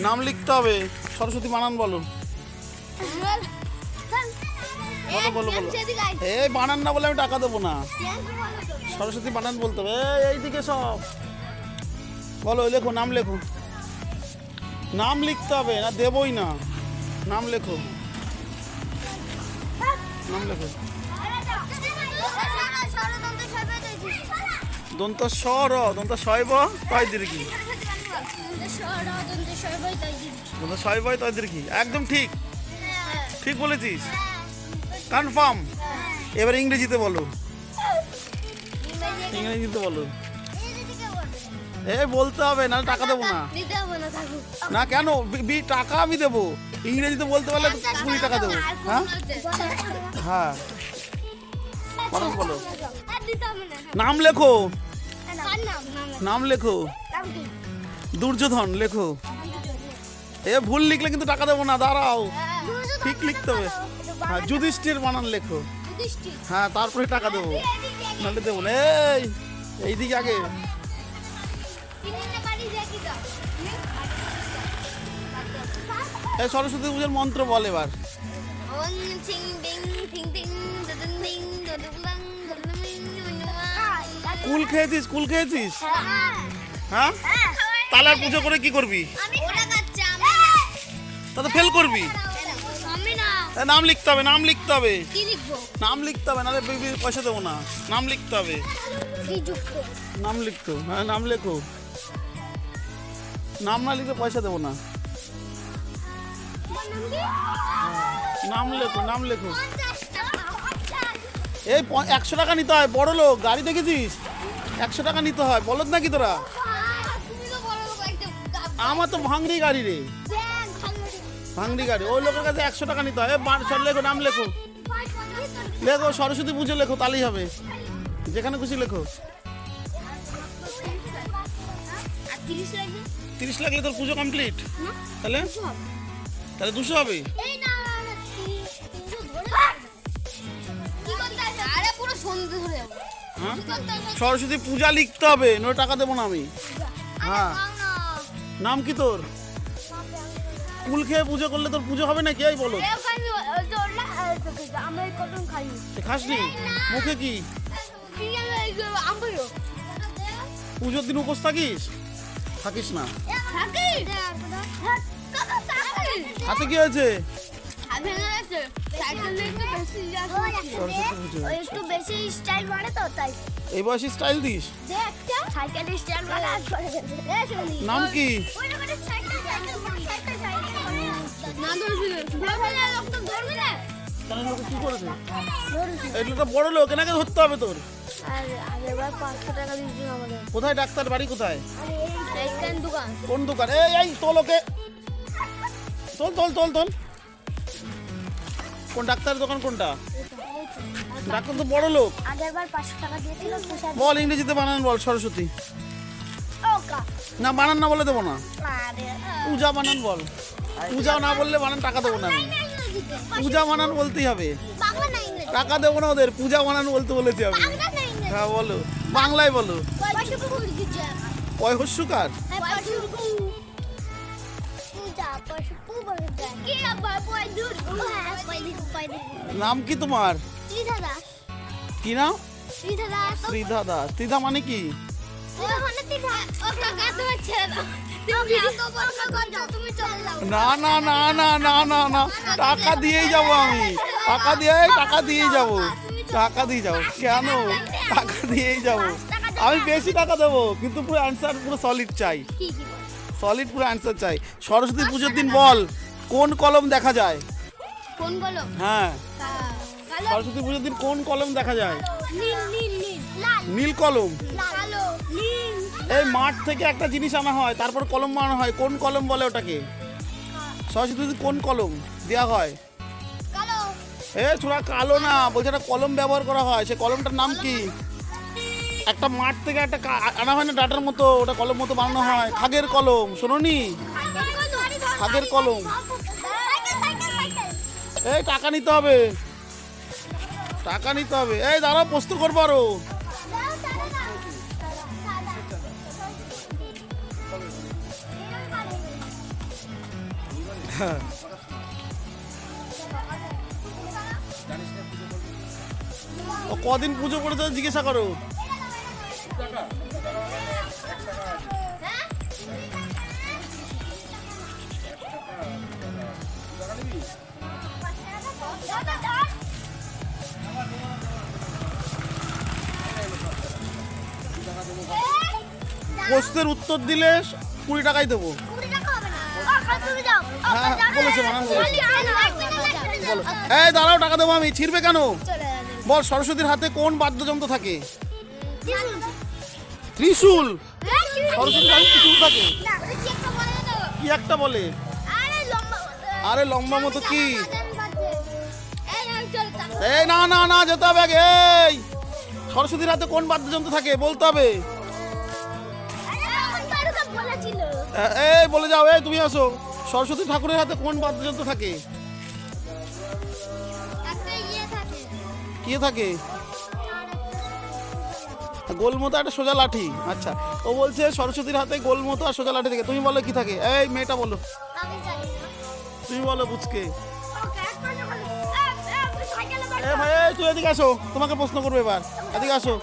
নাম লিখতে হবে। সরস্বতী বানান বলো। বলো বলো বলো। এই বানান না বলে আমি টাকা দেবো না। সরস্বতী বানান বলতে হবে। এইদিকে সব বলো, লেখো, নাম লেখো। নাম লিখতে হবে, না দেবই না। নাম লেখো, নাম লেখো। দন্ত স্বর দন্ত শৈব তয় দীর্ঘি। দন্ত শৈব তয় দীর্ঘি, একদম ঠিক। ঠিক বলেছিস, কনফার্ম। এবার ইংরেজিতে বলো, ইংরেজিতে বলো। বলতে হবে, না টাকা দেবো না। না কেন, টাকা আমি দেবো। ইংরেজিতে বলতে পারলে 20 টাকা দেবো। হ্যাঁ হ্যাঁ, বলো। নাম লেখো, নাম লেখো। দুর্যোধন লেখো। ভুল লিখলে কিন্তু টাকা দেবো না, দাঁড়াও। ঠিক লিখতে হবে। হ্যাঁ, যুধিষ্ঠির বানান লেখো। হ্যাঁ, তারপরে টাকা দেবো, নাহলে দেবো না। এইদিকে আগে। সরস্বতী পুজোর মন্ত্র বল এবার। কুল খেয়েছিস, কুল খেয়েছিস? হ্যাঁ, তাহলে আর পুজো করে কি করবি? তাতে ফেল করবি। নাম লিখতে হবে, নাম লিখতে হবে, নাম লিখতে হবে, নাহলে পয়সা দেবো না। নাম লিখতে হবে, নাম লিখতো। হ্যাঁ, নাম লেখো। নাম না লিখলে পয়সা দেবো না। নাম লেখো, নাম লেখো। 100 টাকা নিতে হয়, বড় লোক। গাড়ি দেখেছিস? 100 টাকা নিতে হয়, বলদ নাকি তোরা? আমার তো ভাঙড়ি গাড়ি রে, ভাঙড়ি গাড়ি। ওই লোকের কাছে 100 টাকা নিতে হয়। লেখো, নাম লেখো, লেখো। সরস্বতী পুজো লেখো, তাহলেই হবে। যেখানে খুশি লেখো। 30 লাগলে তোর পুজো কমপ্লিট। তাহলে 200 হবে। সরস্বতী পূজা লিখতে হবে, নয় টাকা দেবো না আমি। হ্যাঁ, নাম কি তোর? কুল খেয়ে পুজো করলে তোর পুজো হবে নাকি? এই বলো। খাসনি? মুখে কি? পুজোর দিন উপোস থাকিস? থাকিস না। হাতে কি হয়েছে? একটু বেশি স্টাইল মারে তো, তাই এই বয়সে স্টাইল দিস? সাইকেল স্টাইল মারে। নাম কি? কি করেছে? এই লোকটা বড় লোক, এনাকে ধরতে হবে তোর। কোথায় ডাক্তার বাড়ি কোথায়? কোন দোকান? এই তোল ওকে, তোল তোল তোল তোল। কোন ডাক্তারের দোকান কোনটা? ডাক্তার তো বড় লোক। বল, ইংরেজিতে বানান বল। সরস্বতী না, বানান না বলে দেবো না। পূজা বানান বল। পূজা না বললে বানান টাকা দেবো না আমি। পূজা বানান বলতেই হবে, টাকা দেবো না ওদের। পূজা বানান বলতে বলেছি আমি। হ্যাঁ বলো, বাংলায় বলো। পয়হস্যকার। নাম কি তোমার? কি নাম? শ্রীধা দাস। শ্রীধা মানে কি? না না না না না না না, টাকা দিয়েই যাবো আমি। টাকা দিয়েই যাবো। টাকা দিয়ে যাবো কেন? টাকা দিয়েই যাবো আমি। বেশি টাকা দেবো, কিন্তু পুরো অ্যান্সার পুরো সলিড চাই। সলিড পুরো অ্যান্সার চাই। সরস্বতী পুজোর দিন বল, কোন কলম দেখা যায়? কোন কলম? হ্যাঁ, সরস্বতী পুজোর দিন কোন কলম দেখা যায়? নীল কলম। এই মাঠ থেকে একটা জিনিস আনা হয়, তারপর কলম বানানো হয়। কোন কলম বলে ওটাকে? সরস্বতী পুজোর কোন কলম দেওয়া হয়? ছোড়া, কালো না, বলছে একটা কলম ব্যবহার করা হয়। সে কলমটার নাম কি? একটা মাঠ থেকে একটা আনা হয় না, ডাটার মতো, ওটা কলম মতো বানানো হয়। খাগের কলম, শোনোনি? খাগের কলম। টাকা নিতে হবে, টাকা নিতে হবে। দাঁড়াও, প্রস্তুত করবো আরো। ও কদিন পুজো করেছে জিজ্ঞাসা করো। প্রশ্নের উত্তর দিলে 20 টাকাই দেবো। হ্যাঁ বলেছে মানান বলেছে। বলো এই দাঁড়াও, টাকা দেবো আমি। ছিড়বে কেন? বল সরস্বতীর হাতে কোন বাদ্যযন্ত্র থাকে? ত্রিশূল। সরস্বতীর হাতে ত্রিশূল থাকে। কি একটা বলে? আরে লম্বা মতো কি? এই না না না, যেতে হবে আগে। এই সরস্বতীর হাতে কোন বাদ্যযন্ত্র থাকে বলতে হবে। এই বলে যাও। এই তুমি আসো। সরস্বতী ঠাকুরের হাতে কোন বাদ্যযন্ত্র থাকে? কি থাকে? গোল মতো একটা সোজা লাঠি। আচ্ছা, ও বলছে সরস্বতীর হাতে গোল মতো আর সোজা লাঠি থাকে। তুমি বলো কি থাকে? এই মেয়েটা বলো, তুমি বলো বুঝকে। এ ভাই এই তুই এদিকে আসো, তোমাকে প্রশ্ন করবে এবার। এদিকে আসো।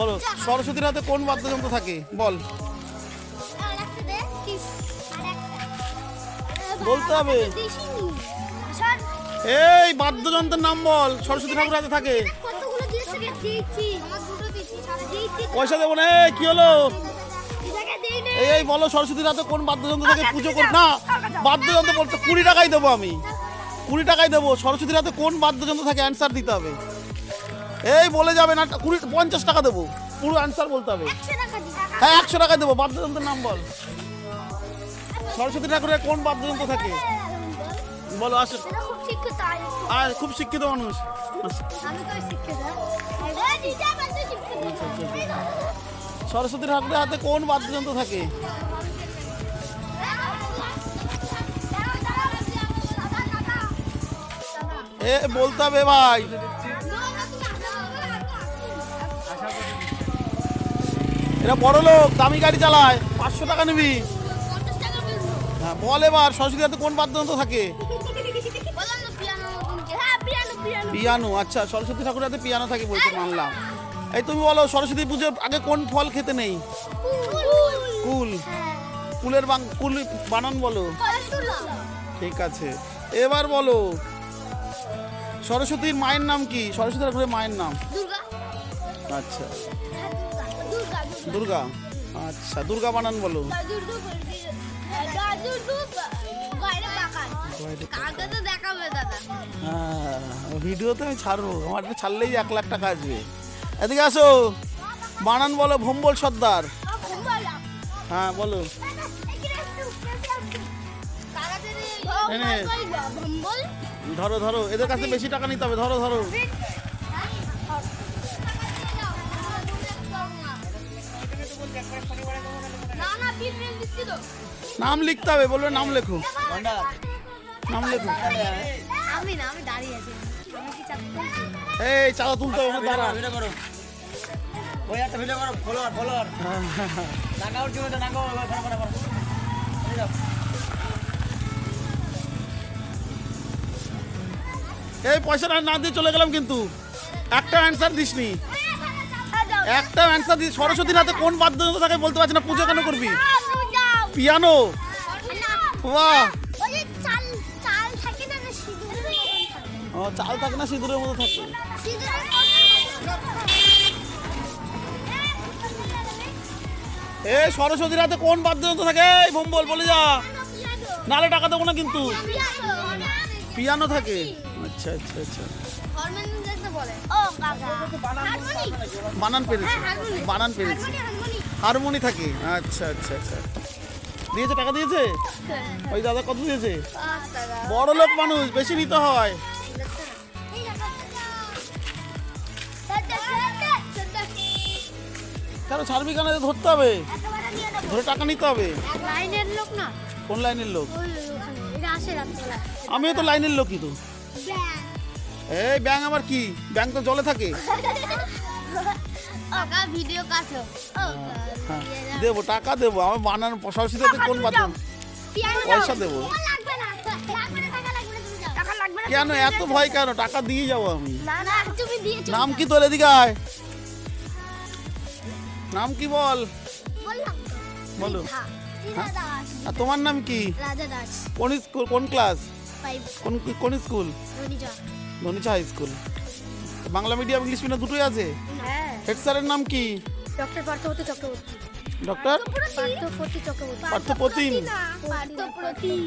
বলো সরস্বতীর হাতে কোন বাদ্যযন্ত্র থাকে বল। বলতে হবে। এই বাদ্যযন্ত্রের নাম বল, সরস্বতী ঠাকুরের হাতে থাকে। পয়সা দেবো না। কি হলো? এই বলো সরস্বতীর হাতে কোন বাদ্যযন্ত্র থাকে পুজো কর না। বাদ্যযন্ত্র বলতে 20 টাকাই দেবো আমি। 20 টাকাই দেবো। সরস্বতীর হাতে কোন বাদ্যযন্ত্র থাকে অ্যান্সার দিতে হবে। এই বলে যাবে না। 50 টাকা দেবো, পুরো অ্যান্সার বলতে হবে। হ্যাঁ 100 টাকা দেবো। বাদ্যযন্ত্রের নাম বল। সরস্বতী ঠাকুরের কোন বাদ্যযন্ত্র থাকে বলো। আসো। আর খুব শিক্ষিত মানুষ। সরস্বতী ঠাকুরের হাতে কোন বাদ্যযন্ত্র থাকে? এ বলতে হবে ভাই। এরা বড় লোক, দামি গাড়ি চালায়। 500 টাকা নিবি। হ্যাঁ বল এবার সরস্বতী হাতে কোন বাদ্যযন্ত্র থাকে? পিয়ানো। আচ্ছা সরস্বতী ঠাকুরের হাতে পিয়ানো থাকে বলতে মানলাম। এই তুমি বলো সরস্বতী পুজোর আগে কোন ফল খেতে নেই? কুল। কুলের কুল বানান বলো। ঠিক আছে, এবার বলো সরস্বতীর মায়ের নাম কি? সরস্বতী ঠাকুরের মায়ের নাম। আচ্ছা দুর্গা। আচ্ছা দুর্গা বানান বলো। হ্যাঁ ভিডিওতে আমি ছাড়বো, আমার ছাড়লেই 1 লাখ টাকা আসবে। এদিকে আসো, বানান বলো। ভম্বল সর্দার। হ্যাঁ বলো। ধরো ধরো, এদের কাছে বেশি টাকা নিতে হবে। ধরো ধরো। নাম লিখতে হবে। বলবে নাম লেখো। নাম লেখো। এই চাঁদা তুলতে হবে। দাঁড়া এই পয়সাটা না দিয়ে চলে গেলাম, কিন্তু একটা অ্যান্সার দিসনি। একটা অ্যান্সার দিস। সরস্বতীর হাতে কোন বাদ্যযন্ত্র থাকে বলতে পারছি না। পুজো কেন করবি? পিয়ানো। বাহ। ও চাল থাকে না, সিঁদুরের মতো থাকে। এই সরস্বতীর হাতে কোন বাদ্যযন্ত্র থাকে? এই ভম্বল বলে যা, নালে টাকা দেবো না কিন্তু। পিয়ানো থাকে। আচ্ছা আচ্ছা আচ্ছা। বানান পেরেছি। বানান পেরেছি। হারমোনি থাকে। আচ্ছা আচ্ছা আচ্ছা। দিয়েছে? টাকা দিয়েছে? ওই দাদা কত দিয়েছে? বড় লোক মানুষ, বেশি নিতে হয়। কেন ছাড়বি কেন? ধরতে হবে, ধরে টাকা নিতে হবে। কোন লাইনের লোক? আমিও তো লাইনের লোকই তো। এই ব্যাং আমার কি? ব্যাং তো জলে থাকে। দেবো, টাকা দেবো। আমার বানান সরস্বতীতে কোন বাদ্য? পয়সা দেবো। কেন এত ভয় কেন? টাকা দিয়ে যাবো আমি। নাম কি তোর? এদিকে আয়। নাম কি বল? বলো। আর তোমার নাম কি? রাজা দাস। কোন স্কুল, কোন ক্লাস, 5 কোন স্কুল? রনিজা। ধনিচা high school. Bangla medium English medium দুটোই আছে? হ্যাঁ। হেড স্যারের নাম কি? ডক্টর পার্থপ্রতিম চক্রবর্তী। ডক্টর পার্থপ্রতিম চক্রবর্তী। পার্থপ্রতিম। পার্থপ্রতিম।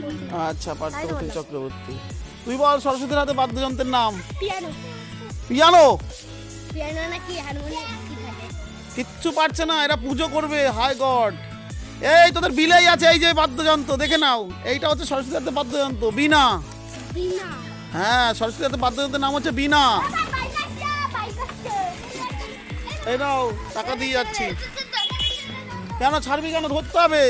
আচ্ছা, পার্থপ্রতিম চক্রবর্তী। তুই বল সরস্বতীর হাতে বাদ্যযন্ত্রের নাম। পিয়ানো। পিয়ানো? পিয়ানো নাকি হারমোনিয়াম কি থাকে? কিচ্ছু পারছে না, এরা পুজো করবে। হাই গড। এই তোদের বিলেই আছে এই যে বাদ্যযন্ত্র, দেখে নাও। এইটা হচ্ছে সরস্বতীর হাতে বাদ্যযন্ত্র, বীণা। বিনা। হ্যাঁ, সরস্বতীর হাতে বাদ্যযন্ত্রের নাম হচ্ছে বীণা। এই নাও, টাকা দিয়ে যাচ্ছি। কেন ছাড়বি কেন? ধরতে হবে।